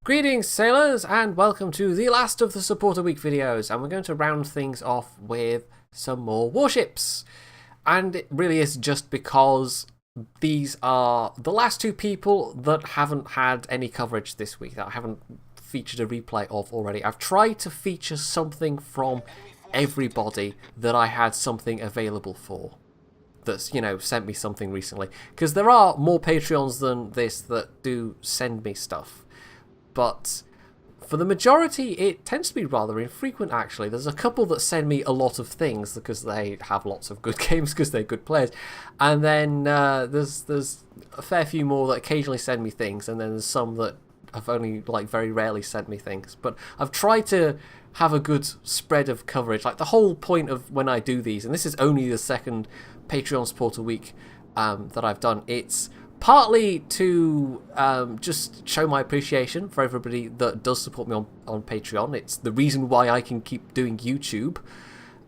Greetings sailors and welcome to the last of the Supporter Week videos, and we're going to round things off with some more warships. And it really is just because these are the last two people that haven't had any coverage this week, that I haven't featured a replay of already. I've tried to feature something from everybody that I had something available for, that's, you know, sent me something recently, because there are more Patreons than this that do send me stuff. But for the majority, it tends to be rather infrequent, actually. There's a couple that send me a lot of things because they have lots of good games, because they're good players. And then there's a fair few more that occasionally send me things, and then there's some that have only, like, very rarely sent me things. But I've tried to have a good spread of coverage. Like, the whole point of when I do these, and this is only the second Patreon Supporter Week that I've done, it's partly to just show my appreciation for everybody that does support me on Patreon. It's the reason why I can keep doing YouTube.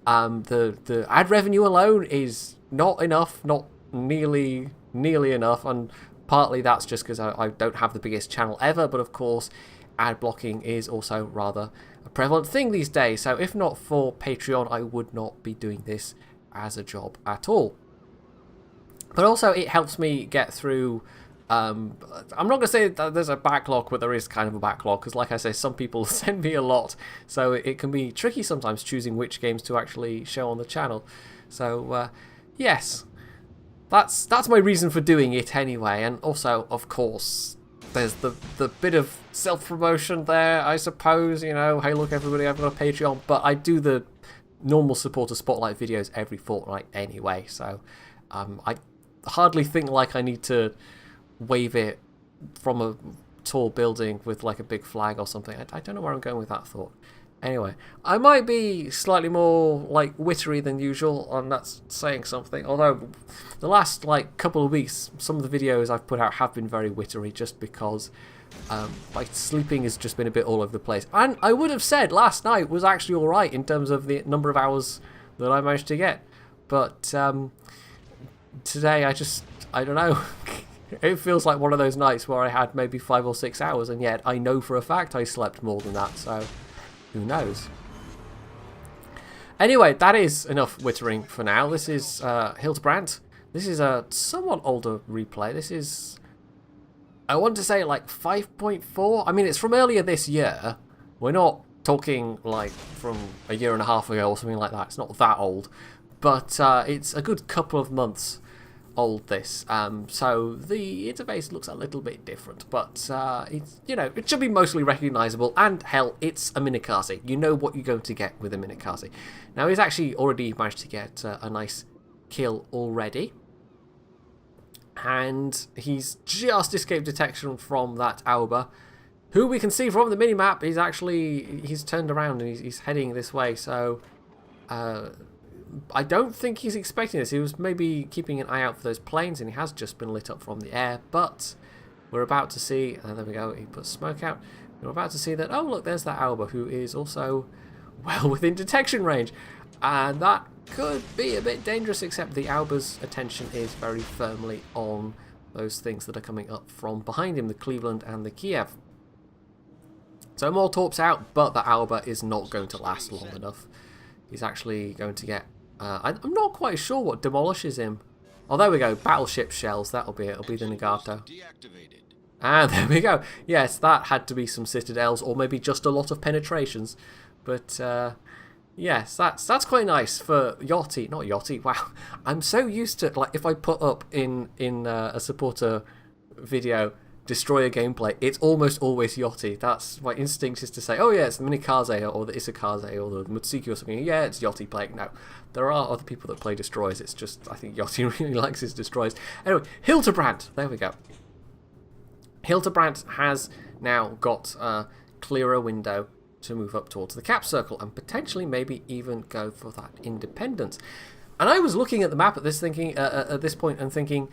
The ad revenue alone is not enough, not nearly enough, and partly that's just because I don't have the biggest channel ever, but of course ad blocking is also rather a prevalent thing these days. So if not for Patreon, I would not be doing this as a job at all. But also, it helps me get through. I'm not going to say that there's a backlog, but there is kind of a backlog, because like I say, some people send me a lot, so it can be tricky sometimes choosing which games to actually show on the channel. So yes, that's my reason for doing it anyway. And also, of course, there's the bit of self-promotion there, I suppose. You know, hey look everybody, I've got a Patreon, but I do the normal supporter spotlight videos every fortnight anyway, so I hardly think like I need to wave it from a tall building with like a big flag or something. I don't know where I'm going with that thought. Anyway, I might be slightly more like wittery than usual, and that's saying something. Although the last like couple of weeks, some of the videos I've put out have been very wittery, just because my sleeping has just been a bit all over the place. And I would have said last night was actually all right in terms of the number of hours that I managed to get, but today I don't know. It feels like one of those nights where I had maybe 5 or 6 hours, and yet I know for a fact I slept more than that, so who knows. Anyway, that is enough wittering for now. This is Hildebrand. This is a somewhat older replay. This is, I want to say, like 5.4. I mean, it's from earlier this year. We're not talking like from a year and a half ago or something like that. It's not that old. But it's a good couple of months old, this. So the interface looks a little bit different, but it's, you know, it should be mostly recognisable. And hell, it's a Minikaze. You know what you're going to get with a Minikaze. Now he's actually already managed to get a nice kill already, and he's just escaped detection from that Auber, who we can see from the minimap he's turned around and he's heading this way. So I don't think he's expecting this. He was maybe keeping an eye out for those planes, and he has just been lit up from the air. But we're about to see, and there we go, he puts smoke out. We're about to see that, oh look, there's that Auber, who is also well within detection range. And that could be a bit dangerous, except the Auber's attention is very firmly on those things that are coming up from behind him, the Cleveland and the Kiev. So more torps out, but the Auber is not going to last long enough. He's actually going to get... I'm not quite sure what demolishes him. Oh, there we go. Battleship shells. That'll be it. It'll be the Nagato. And there we go. Yes, that had to be some citadels, or maybe just a lot of penetrations. But yes, that's quite nice for Yachty. Not Yachty. Wow, I'm so used to, like, if I put up in a supporter video destroyer gameplay, it's almost always Yachty. That's my instinct, is to say, oh yeah, it's the Minikaze or the Isakaze or the Mutsuki or something. Yeah, it's Yachty playing. No, there are other people that play destroyers. It's just, I think Yachty really likes his destroyers. Anyway, Hildebrand. There we go. Hildebrand has now got a clearer window to move up towards the cap circle and potentially maybe even go for that independence. And I was looking at the map at this point and thinking,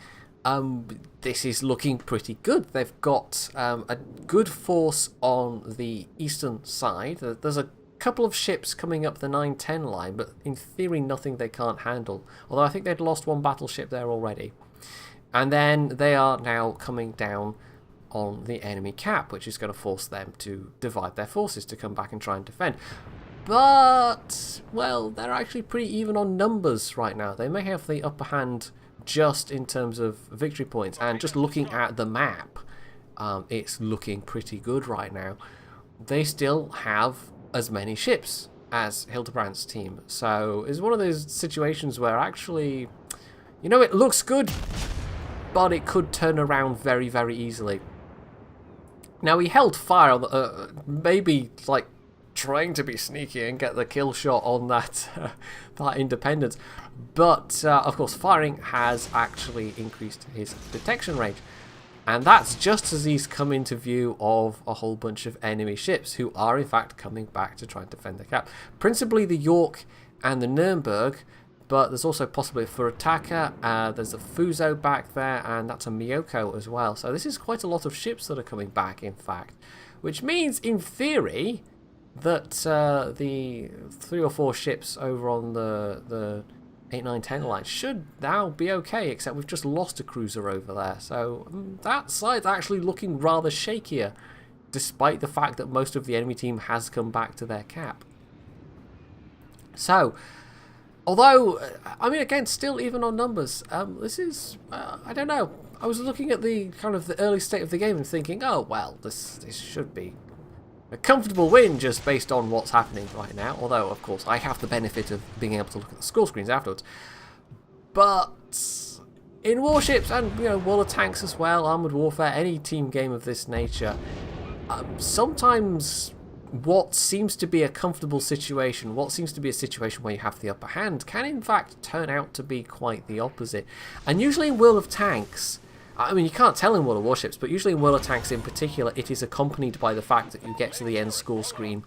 this is looking pretty good. They've got a good force on the eastern side. There's a couple of ships coming up the 9-10 line, but in theory nothing they can't handle. Although I think they'd lost one battleship there already. And then they are now coming down on the enemy cap, which is going to force them to divide their forces to come back and try and defend. But, well, they're actually pretty even on numbers right now. They may have the upper hand just in terms of victory points, and just looking at the map, it's looking pretty good right now. They still have as many ships as Hildebrandt's team, so it's one of those situations where actually, you know, it looks good, but it could turn around very, very easily. Now, he held fire on the, maybe like trying to be sneaky and get the kill shot on that that independence, but of course firing has actually increased his detection range, and that's just as he's come into view of a whole bunch of enemy ships who are in fact coming back to try and defend the cap, principally the York and the Nuremberg, but there's also possibly a Furataka, there's a Fuso back there, and that's a Miyoko as well. So this is quite a lot of ships that are coming back, in fact, which means in theory that the 3 or 4 ships over on the 8, 9, 10 line should now be okay, except we've just lost a cruiser over there. So that side's actually looking rather shakier, despite the fact that most of the enemy team has come back to their cap. So, although, I mean, again, still even on numbers, this is, I don't know, I was looking at the kind of the early state of the game and thinking, oh, well, this should be a comfortable win just based on what's happening right now, although of course I have the benefit of being able to look at the score screens afterwards. But in Warships and, you know, World of Tanks as well, Armoured Warfare, any team game of this nature, sometimes what seems to be a comfortable situation, what seems to be a situation where you have the upper hand, can in fact turn out to be quite the opposite. And usually in World of Tanks, I mean, you can't tell in World of Warships, but usually in World of Tanks in particular, it is accompanied by the fact that you get to the end score screen,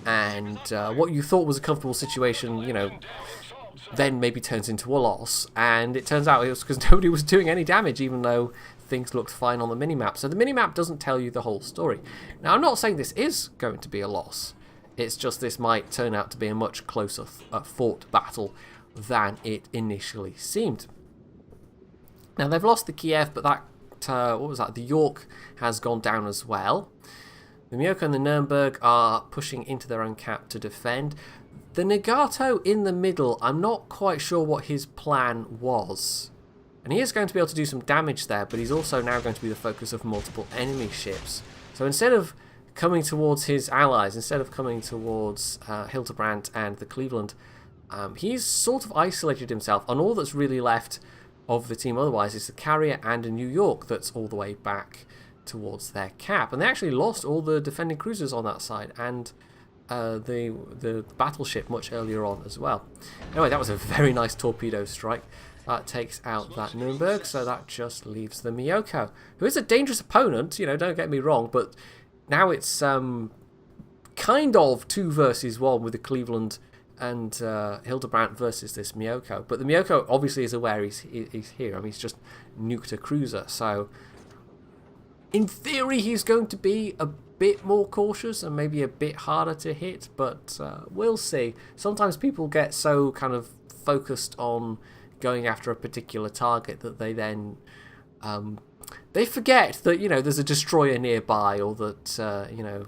and what you thought was a comfortable situation, you know, then maybe turns into a loss, and it turns out it was because nobody was doing any damage, even though things looked fine on the minimap. So the minimap doesn't tell you the whole story. Now, I'm not saying this is going to be a loss. It's just this might turn out to be a much closer fought battle than it initially seemed. Now, they've lost the Kiev, but that, what was that? The York has gone down as well. The Miyoko and the Nuremberg are pushing into their own cap to defend. The Nagato in the middle, I'm not quite sure what his plan was. And he is going to be able to do some damage there, but he's also now going to be the focus of multiple enemy ships. So instead of coming towards his allies, instead of coming towards Hildebrandt and the Cleveland, he's sort of isolated himself, and all that's really left of the team otherwise is a carrier and a New York that's all the way back towards their cap. And they actually lost all the defending cruisers on that side, and the battleship much earlier on as well. Anyway, that was a very nice torpedo strike. That takes out that Nuremberg, so that just leaves the Miyoko, who is a dangerous opponent, you know, don't get me wrong, but now it's kind of 2 versus 1 with the Cleveland and Hildebrandt versus this Miyoko. But the Miyoko obviously is aware he's here. I mean, he's just nuked a cruiser, so in theory he's going to be a bit more cautious and maybe a bit harder to hit, but we'll see. Sometimes people get so kind of focused on going after a particular target that they then they forget that, you know, there's a destroyer nearby, or that you know,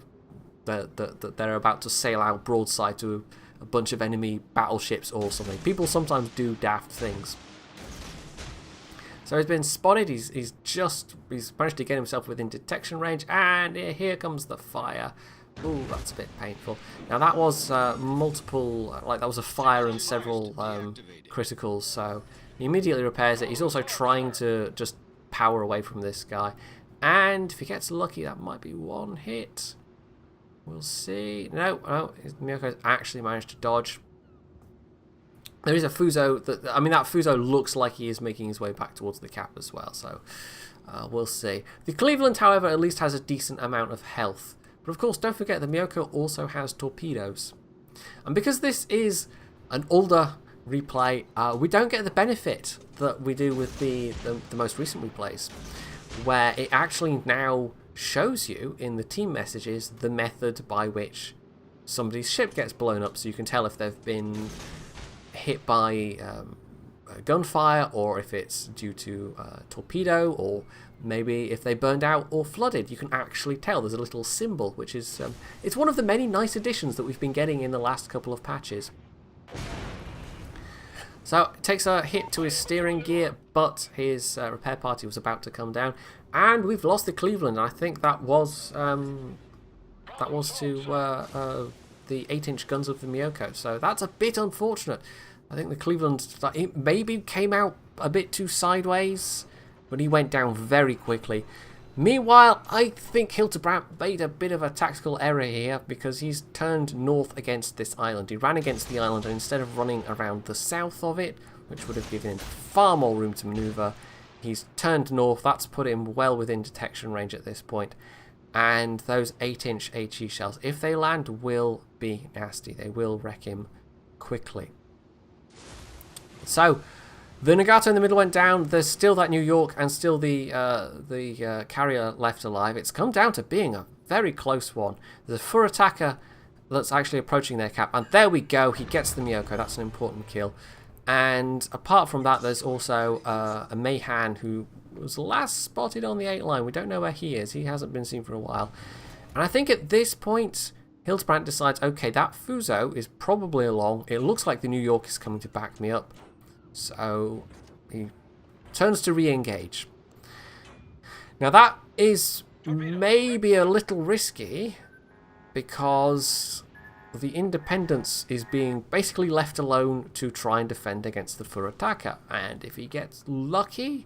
that they're about to sail out broadside to a bunch of enemy battleships or something. People sometimes do daft things. So he's been spotted. He's managed to get himself within detection range, and here comes the fire. Ooh, that's a bit painful. Now that was multiple, like that was a fire and several criticals. So he immediately repairs it. He's also trying to just power away from this guy, and if he gets lucky, that might be 1 hit. We'll see. No, Miyoko's actually managed to dodge. There is a Fuso that, I mean, that Fuso looks like he is making his way back towards the cap as well, so we'll see. The Cleveland, however, at least has a decent amount of health. But of course, don't forget the Miyoko also has torpedoes. And because this is an older replay, we don't get the benefit that we do with the most recent replays, where it actually now shows you in the team messages the method by which somebody's ship gets blown up, so you can tell if they've been hit by gunfire, or if it's due to torpedo, or maybe if they burned out or flooded. You can actually tell. There's a little symbol, which is it's one of the many nice additions that we've been getting in the last couple of patches. So it takes a hit to his steering gear, but his repair party was about to come down, and we've lost the Cleveland. I think that was to the 8-inch guns of the Miyoko. So that's a bit unfortunate. I think the Cleveland, it maybe came out a bit too sideways, but he went down very quickly. Meanwhile, I think Hildebrandt made a bit of a tactical error here, because he's turned north against this island. He ran against the island, and instead of running around the south of it, which would have given him far more room to manoeuvre, he's turned north. That's put him well within detection range at this point. And those 8-inch HE shells, if they land, will be nasty. They will wreck him quickly. So the Nagato in the middle went down. There's still that New York and still the carrier left alive. It's come down to being a very close one. There's a Furataka that's actually approaching their cap, and there we go. He gets the Miyoko. That's an important kill. And apart from that, there's also a Meihan who was last spotted on the 8 line. We don't know where he is. He hasn't been seen for a while. And I think at this point, Hildebrandt decides, okay, that Fuso is probably along. It looks like the New York is coming to back me up. So he turns to re-engage. Now that is maybe a little risky, because the Independence is being basically left alone to try and defend against the Furataka. And if he gets lucky,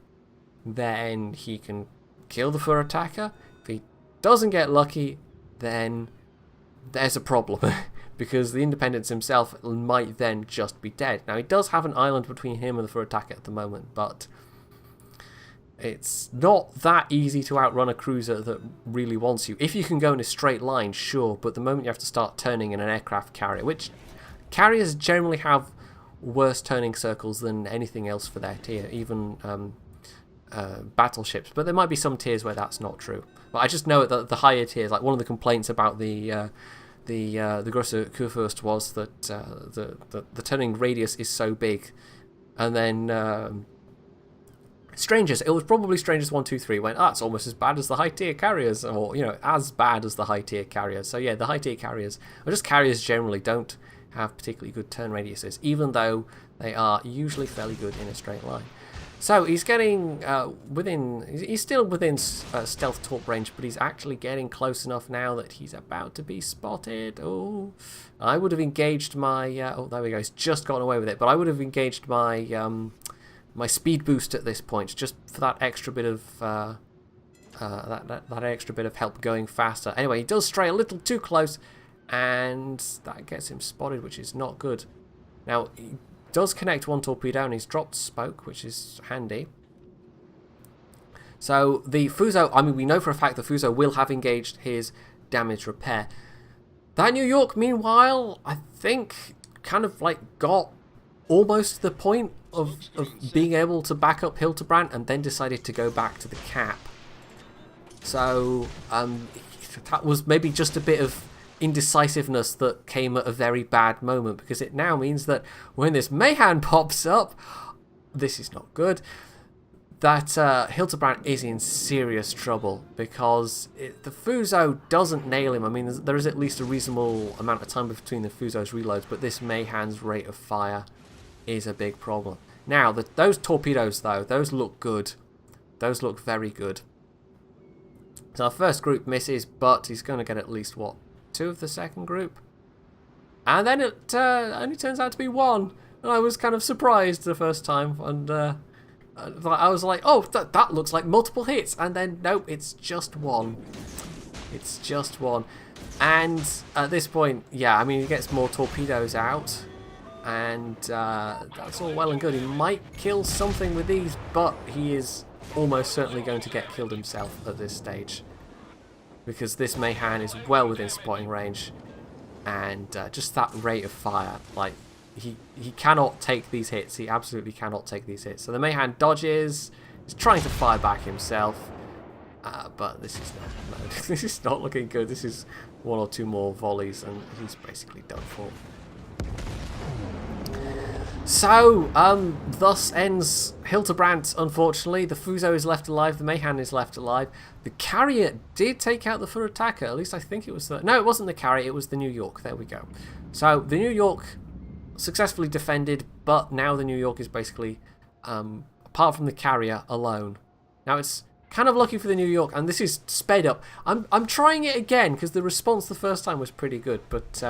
then he can kill the Furataka. If he doesn't get lucky, then there's a problem. Because the Independence himself might then just be dead. Now, he does have an island between him and the Furataka at the moment, but it's not that easy to outrun a cruiser that really wants you. If you can go in a straight line, sure, but the moment you have to start turning in an aircraft carrier, which carriers generally have worse turning circles than anything else for their tier, even battleships, but there might be some tiers where that's not true. But I just know that the higher tiers, like one of the complaints about the Grosse Kurfürst was that the turning radius is so big, and then Strangers, it was probably Strangers 1, 2, 3 went, it's almost as bad as the high tier carriers, or as bad as the high tier carriers. So yeah, the high tier carriers, or just carriers generally, don't have particularly good turn radiuses, even though they are usually fairly good in a straight line. So he's getting he's still within stealth torp range, but he's actually getting close enough now that he's about to be spotted. Oh, I would have engaged my, oh, there we go, he's just gotten away with it, but I would have engaged my my speed boost at this point, just for that extra bit of that extra bit of help going faster. Anyway, he does stray a little too close, and that gets him spotted, which is not good. Now, he does connect one torpedo, and he's dropped spoke, which is handy. So the Fuso, I mean, we know for a fact the Fuso will have engaged his damage repair. That New York, meanwhile, I think kind of like got almost to the point of being able to back up Hildebrandt, and then decided to go back to the cap. So that was maybe just a bit of indecisiveness that came at a very bad moment, because it now means that when this Meihan pops up, this is not good, that Hildebrandt is in serious trouble, because the Fuso doesn't nail him. I mean, there is at least a reasonable amount of time between the Fuso's reloads, but this Meihan's rate of fire is a big problem. Now, those torpedoes, though, those look good. Those look very good. So our first group misses, but he's going to get at least, what, 2 of the second group? And then it only turns out to be 1. And I was kind of surprised the first time, and I was like, oh, that looks like multiple hits. And then, nope, it's just 1. It's just 1. And at this point, yeah, I mean, he gets more torpedoes out, and that's all well and good. He might kill something with these, but he is almost certainly going to get killed himself at this stage, because this Meihan is well within spotting range, and just that rate of fire, like, he cannot take these hits. He absolutely cannot take these hits. So the Meihan dodges, he's trying to fire back himself, but this is not looking good. This is 1 or 2 more volleys, and he's basically done for. So, thus ends Hildebrand, unfortunately. The Fuso is left alive, the Mayhan is left alive. The carrier did take out the Fur attacker, at least I think it was the... No, it wasn't the carrier, it was the New York. There we go. So, the New York successfully defended, but now the New York is basically, apart from the carrier, alone. Now, it's kind of lucky for the New York, and this is sped up. I'm trying it again, because the response the first time was pretty good, but...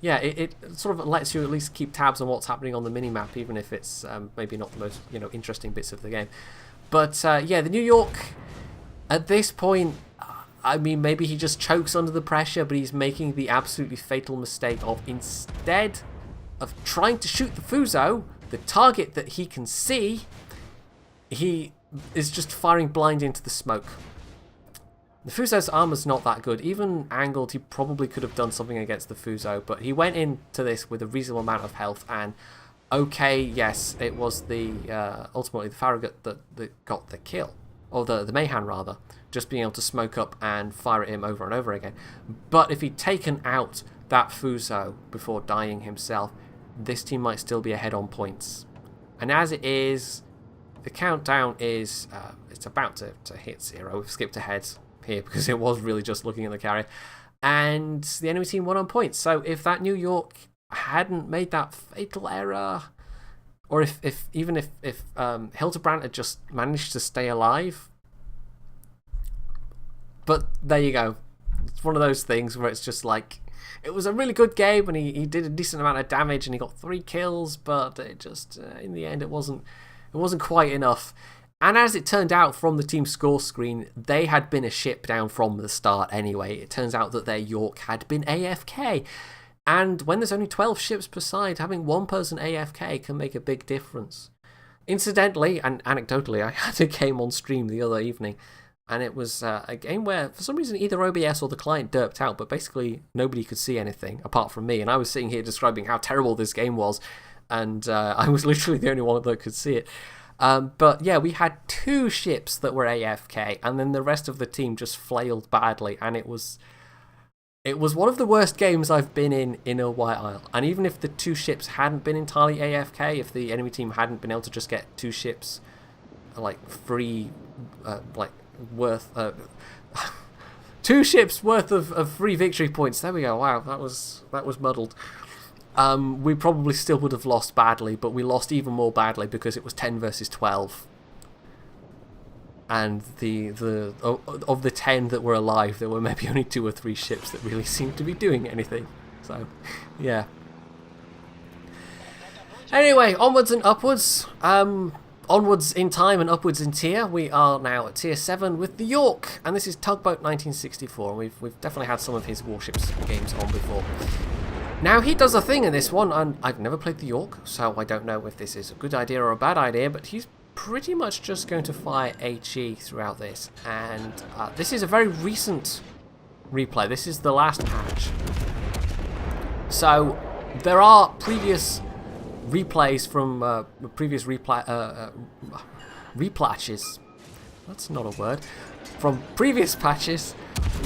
yeah, it sort of lets you at least keep tabs on what's happening on the minimap, even if it's maybe not the most interesting bits of the game. But yeah, the New York, at this point, I mean, maybe he just chokes under the pressure, but he's making the absolutely fatal mistake of, instead of trying to shoot the Fuso, the target that he can see, he is just firing blind into the smoke. The Fuso's armor's not that good. Even angled, he probably could have done something against the Fuso, but he went into this with a reasonable amount of health, and okay, yes, it was the ultimately the Farragut that got the kill, or the Mayhan rather, just being able to smoke up and fire at him over and over again. But if he'd taken out that Fuso before dying himself, this team might still be ahead on points. And as it is, the countdown is it's about to hit 0. We've skipped ahead here because it was really just looking at the carrier, and the enemy team won on points. So if that New York hadn't made that fatal error, or if Hildebrand had just managed to stay alive, but there you go. It's one of those things where it's just like, it was a really good game and he did a decent amount of damage and he got 3 kills, but it just in the end it wasn't quite enough. And as it turned out from the team score screen, they had been a ship down from the start anyway. It turns out that their York had been AFK. And when there's only 12 ships per side, having one person AFK can make a big difference. Incidentally, and anecdotally, I had a game on stream the other evening, and it was a game where, for some reason, either OBS or the client derped out, but basically nobody could see anything apart from me. And I was sitting here describing how terrible this game was, and I was literally the only one that could see it. But yeah, we had 2 ships that were AFK, and then the rest of the team just flailed badly, and it was one of the worst games I've been in a while. And even if the 2 ships hadn't been entirely AFK, if the enemy team hadn't been able to just get 2 ships like free, worth 2 ships worth of free victory points. There we go. Wow, that was muddled. We probably still would have lost badly, but we lost even more badly because it was 10 versus 12. And of the 10 that were alive, there were maybe only 2 or 3 ships that really seemed to be doing anything. So, yeah. Anyway, onwards and upwards. Onwards in time and upwards in tier. We are now at tier 7 with the York, and this is Tugboat 1964. We've definitely had some of his Warships games on before. Now, he does a thing in this one, and I've never played the York, so I don't know if this is a good idea or a bad idea, but he's pretty much just going to fire HE throughout this, and this is a very recent replay. This is the last patch. So, there are previous replays from previous replatches. That's not a word. From previous patches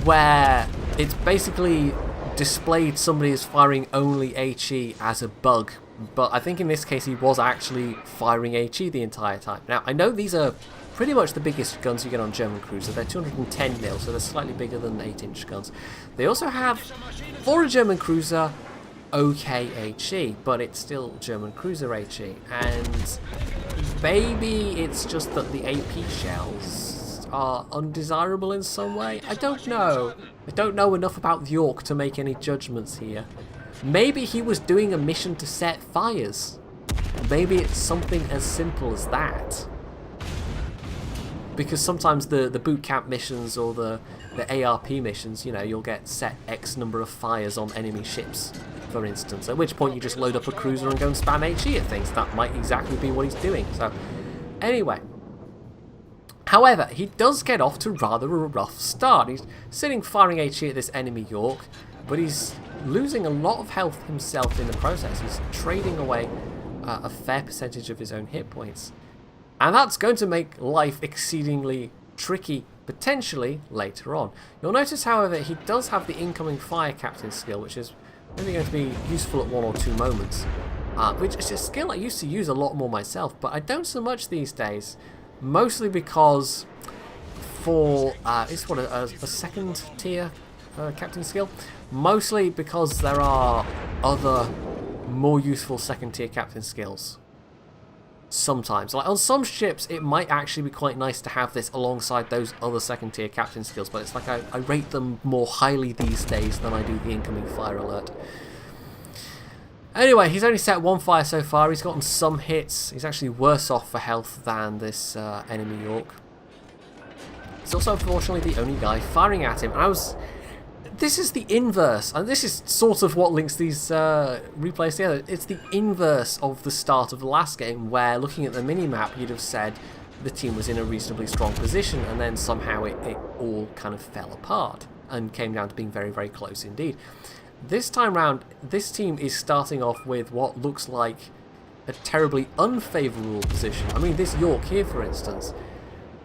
where it's basically displayed somebody as firing only HE as a bug, but I think in this case he was actually firing HE the entire time. Now, I know these are pretty much the biggest guns you get on German cruiser. They're 210 mil, so they're slightly bigger than 8-inch guns. They also have, for a German cruiser, okay HE, but it's still German cruiser HE, and maybe it's just that the AP shells are undesirable in some way. I don't know. I don't know enough about the York to make any judgments here. Maybe he was doing a mission to set fires. Maybe it's something as simple as that. Because sometimes the boot camp missions or the ARP missions, you know, you'll get set X number of fires on enemy ships, for instance, at which point you just load up a cruiser and go and spam HE at things. That might exactly be what he's doing. So, anyway. However, he does get off to rather a rough start. He's sitting firing HE at this enemy York, but he's losing a lot of health himself in the process. He's trading away a fair percentage of his own hit points. And that's going to make life exceedingly tricky, potentially, later on. You'll notice, however, he does have the incoming fire captain skill, which is maybe going to be useful at 1 or 2 moments. which is a skill I used to use a lot more myself, but I don't so much these days. Mostly because for it's what a second tier captain skill. Mostly because there are other more useful second tier captain skills. Sometimes, like on some ships, it might actually be quite nice to have this alongside those other second tier captain skills, but it's like I rate them more highly these days than I do the incoming fire alert. Anyway, he's only set one fire so far. He's gotten some hits. He's actually worse off for health than this enemy York. He's also unfortunately the only guy firing at him. And this is the inverse, and this is sort of what links these replays together. It's the inverse of the start of the last game, where looking at the mini-map, you'd have said the team was in a reasonably strong position, and then somehow it all kind of fell apart and came down to being very, very close indeed. This time round, this team is starting off with what looks like a terribly unfavourable position. I mean, this York here, for instance,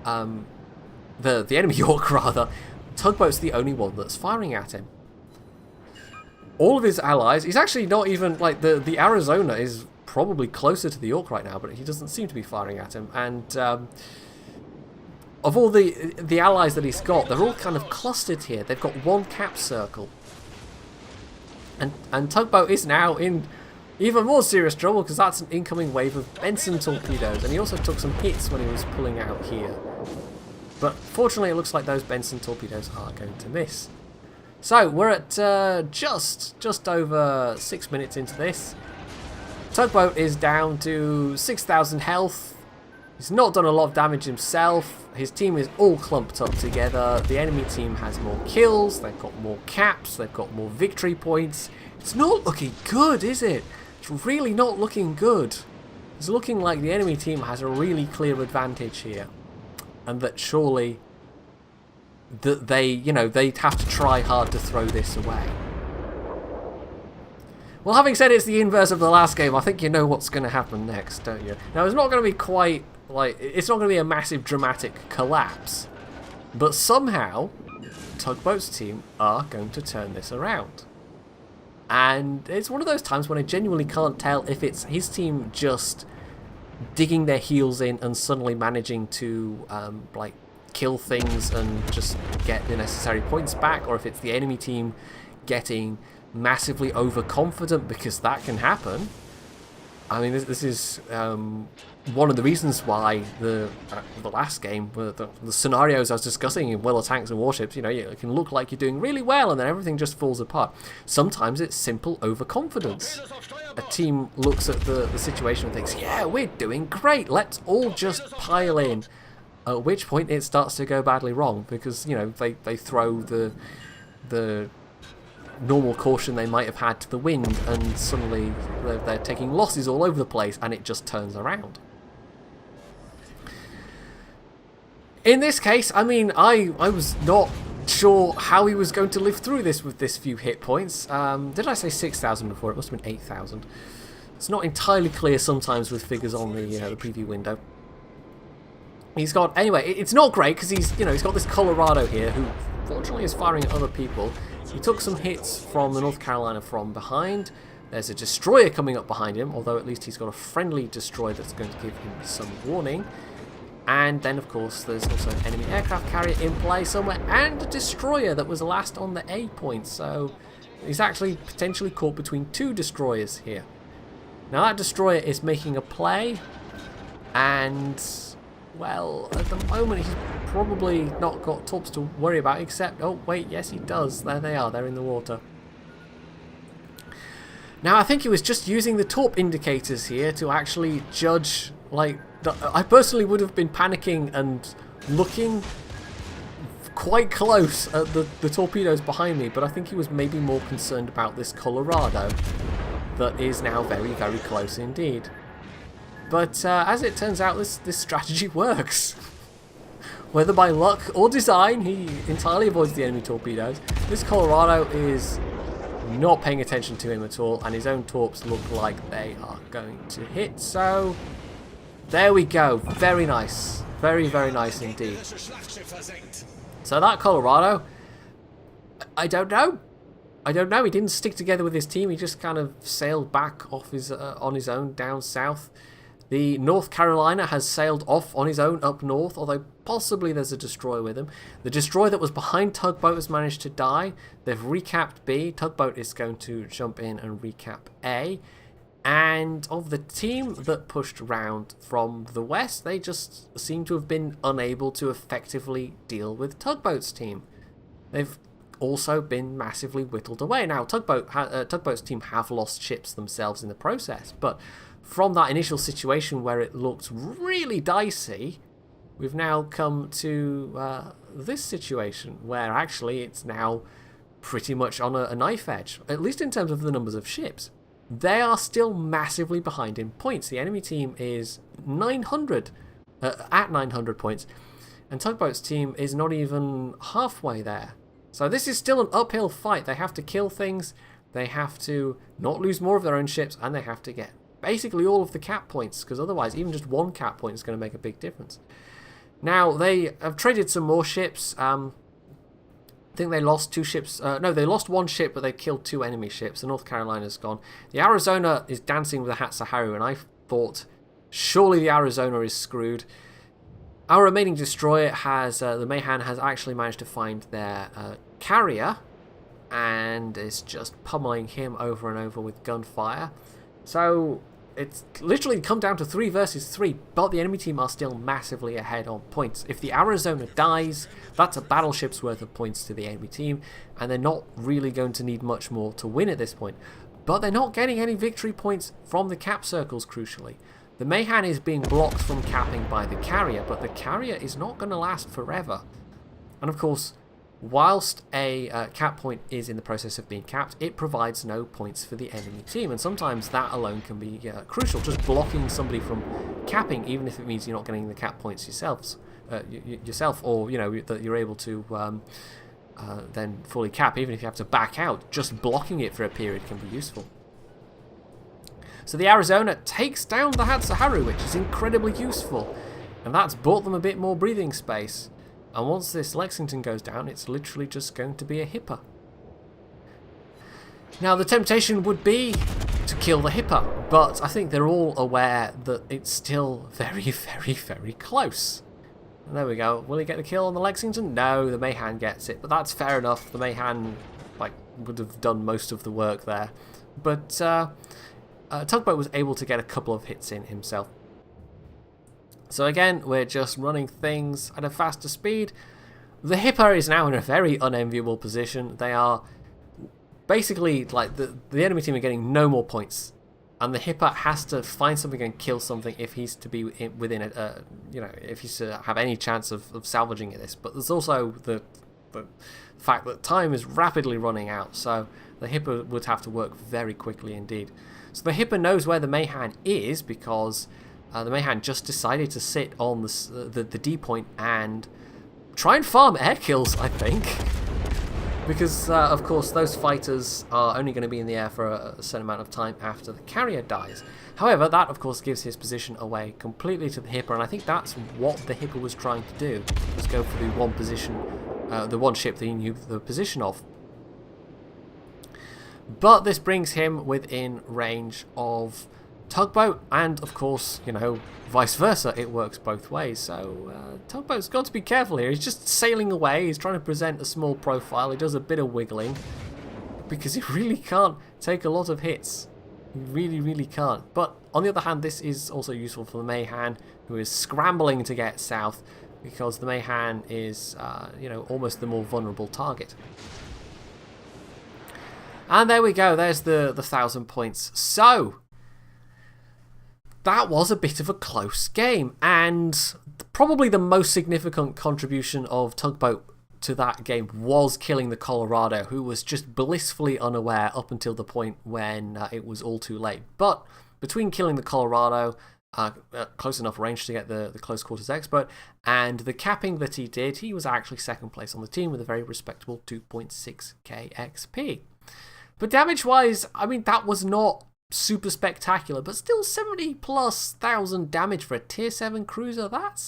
the enemy York rather, Tugboat's the only one that's firing at him. All of his allies, he's actually not even, like, the Arizona is probably closer to the York right now, but he doesn't seem to be firing at him. And of all the allies that he's got, they're all kind of clustered here. They've got one cap circle. And Tugboat is now in even more serious trouble, because that's an incoming wave of Benson torpedoes, and he also took some hits when he was pulling out here. But fortunately it looks like those Benson torpedoes are going to miss. So we're at just over 6 minutes into this. Tugboat is down to 6,000 health. He's not done a lot of damage himself. His team is all clumped up together. The enemy team has more kills. They've got more caps. They've got more victory points. It's not looking good, is it? It's really not looking good. It's looking like the enemy team has a really clear advantage here. And that surely that they'd have to try hard to throw this away. Well, having said it's the inverse of the last game, I think you know what's going to happen next, don't you? Now, it's not going to be quite, like, it's not going to be a massive dramatic collapse. But somehow, Tugboat's team are going to turn this around. And it's one of those times when I genuinely can't tell if it's his team just digging their heels in and suddenly managing to, like, kill things and just get the necessary points back, or if it's the enemy team getting massively overconfident, because that can happen. I mean, this is one of the reasons why the last game, the scenarios I was discussing in World of Tanks and Warships, it can look like you're doing really well and then everything just falls apart. Sometimes it's simple overconfidence. A team looks at the situation and thinks, yeah, we're doing great, let's all just pile in. At which point it starts to go badly wrong, because, they throw the normal caution they might have had to the wind, and suddenly they're taking losses all over the place, and it just turns around. In this case, I mean, I was not sure how he was going to live through this with this few hit points. Did I say 6,000 before? It must have been 8,000. It's not entirely clear sometimes with figures on the preview window. He's got, anyway, it's not great because he's got this Colorado here who fortunately is firing at other people. He took some hits from the North Carolina from behind. There's a destroyer coming up behind him, although at least he's got a friendly destroyer that's going to give him some warning. And then, of course, there's also an enemy aircraft carrier in play somewhere, and a destroyer that was last on the A point. So he's actually potentially caught between two destroyers here. Now that destroyer is making a play, and, well, at the moment he's probably not got torps to worry about, except, oh wait, yes he does. There they are, they're in the water. Now I think he was just using the torp indicators here to actually judge, like, I personally would have been panicking and looking quite close at the torpedoes behind me, but I think he was maybe more concerned about this Colorado that is now very, very close indeed. But as it turns out, this strategy works. Whether by luck or design, he entirely avoids the enemy torpedoes. This Colorado is not paying attention to him at all, and his own torps look like they are going to hit. So there we go. Very nice. Very, very nice indeed. So that Colorado, I don't know. I don't know, he didn't stick together with his team. He just kind of sailed back off his on his own down south. The North Carolina has sailed off on his own up north, although possibly there's a destroyer with him. The destroyer that was behind Tugboat has managed to die. They've recapped B. Tugboat is going to jump in and recap A. And of the team that pushed round from the west, they just seem to have been unable to effectively deal with Tugboat's team. They've also been massively whittled away. Now, Tugboat's team have lost ships themselves in the process, but from that initial situation where it looked really dicey, we've now come to this situation where actually it's now pretty much on a knife edge, at least in terms of the numbers of ships. They are still massively behind in points. The enemy team is 900 at 900 points, and Tugboat's team is not even halfway there. So this is still an uphill fight. They have to kill things, they have to not lose more of their own ships, and they have to get basically all of the cap points, because otherwise even just one cap point is going to make a big difference. Now, they have traded some more ships. I think they lost 2 ships. No, they lost 1 ship, but they killed 2 enemy ships. The North Carolina's gone. The Arizona is dancing with the Hatsuharu, and I thought, surely the Arizona is screwed. Our remaining destroyer has, the Mayhan has actually managed to find their carrier, and is just pummeling him over and over with gunfire. So it's literally come down to 3 versus 3, but the enemy team are still massively ahead on points. If the Arizona dies, that's a battleship's worth of points to the enemy team, and they're not really going to need much more to win at this point. But they're not getting any victory points from the cap circles, crucially. The Mayhan is being blocked from capping by the carrier, but the carrier is not going to last forever. And of course, whilst a cap point is in the process of being capped, it provides no points for the enemy team, and sometimes that alone can be crucial. Just blocking somebody from capping, even if it means you're not getting the cap points yourself, or you know that you're able to then fully cap, even if you have to back out. Just blocking it for a period can be useful. So the Arizona takes down the Hatsuharu, which is incredibly useful, and that's bought them a bit more breathing space. And once this Lexington goes down, it's literally just going to be a hipper. Now, the temptation would be to kill the hipper, but I think they're all aware that it's still very, very, very close. And there we go. Will he get the kill on the Lexington? No, the Mayhan gets it, but that's fair enough. The Mayhan would have done most of the work there. But Tugboat was able to get a couple of hits in himself. So again, we're just running things at a faster speed. The hipper is now in a very unenviable position. They are basically, like, the enemy team are getting no more points, and the hipper has to find something and kill something if he's to be within it, if he's to have any chance of salvaging this. But there's also the fact that time is rapidly running out, so the hipper would have to work very quickly indeed. So the hipper knows where the Mayhan is, because the Mayhan just decided to sit on the D point and try and farm air kills, I think. Because, of course, those fighters are only going to be in the air for a certain amount of time after the carrier dies. However, that, of course, gives his position away completely to the hipper, and I think that's what the hipper was trying to do, was go for the one position, the one ship that he knew the position of. But this brings him within range of Tugboat, and of course, vice versa, it works both ways. So Tugboat's got to be careful here. He's just sailing away, he's trying to present a small profile, he does a bit of wiggling, because he really can't take a lot of hits. He really, really can't. But on the other hand, this is also useful for the Mayhan, who is scrambling to get south, because the Mayhan is, almost the more vulnerable target. And there we go, there's the 1,000 points. So that was a bit of a close game, and probably the most significant contribution of Tugboat to that game was killing the Colorado, who was just blissfully unaware up until the point when it was all too late. But between killing the Colorado, close enough range to get the close quarters expert, and the capping that he did, he was actually second place on the team with a very respectable 2.6k XP. But damage-wise, I mean, that was not super spectacular, but still 70,000+ damage for a tier 7 cruiser. That's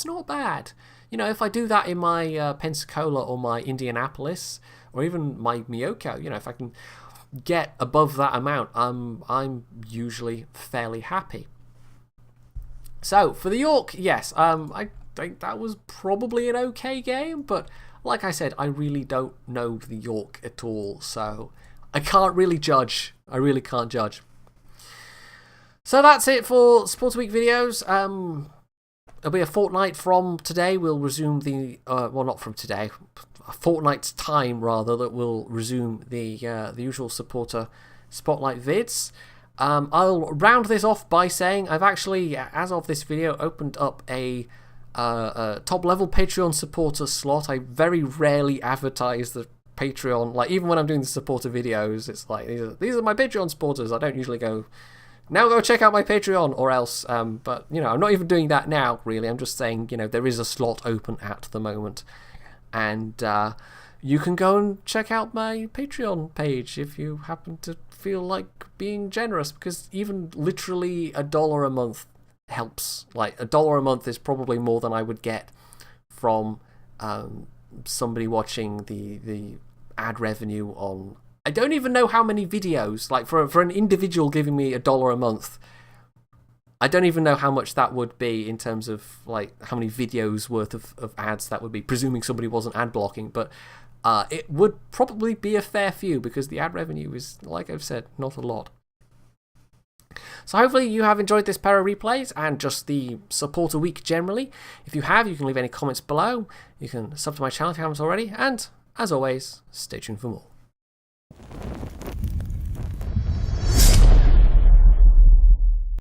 not bad. You know, if I do that in my Pensacola or my Indianapolis or even my Miyoko, you know, if I can get above that amount, I'm usually fairly happy. So for the York, yes, I think that was probably an okay game, but like I said, I really don't know the York at all, so I can't really judge. I really can't judge. So that's it for Support Week videos. It'll be a fortnight from today. We'll resume the well, not from today, a fortnight's time rather, that we'll resume the usual supporter spotlight vids. I'll round this off by saying I've actually, as of this video, opened up a top level Patreon supporter slot. I very rarely advertise the Patreon, like even when I'm doing the supporter videos, it's like these are my Patreon supporters. I don't usually go, now go check out my Patreon or else, but you know, I'm not even doing that now really. I'm just saying, you know, there is a slot open at the moment, and you can go and check out my Patreon page if you happen to feel like being generous, because even literally $1 a month helps. Like $1 a month is probably more than I would get from somebody watching the ad revenue on, I don't even know how many videos, like for an individual giving me $1 a month, I don't even know how much that would be in terms of like how many videos worth of ads that would be, presuming somebody wasn't ad blocking, but it would probably be a fair few, because the ad revenue is, like I've said, not a lot. So hopefully you have enjoyed this pair of replays and just the supporter week generally. If you have, you can leave any comments below. You can sub to my channel if you haven't already, and as always, stay tuned for more.